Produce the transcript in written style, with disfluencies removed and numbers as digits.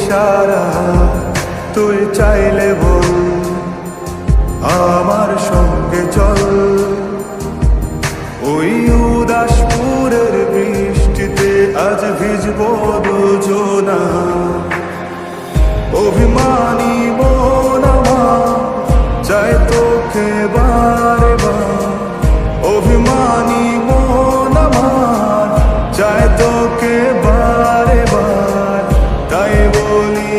ইশারা তুই চাইলে বল আমার সঙ্গে চল। ওই উদাসপুরের বৃষ্টিতে আজ ভিজব দুজনা। অভিমানী মন আমার চাই তোকে বারে বার, অভিমানী মন আমার চাই তোকে বারে বার। তাই বলি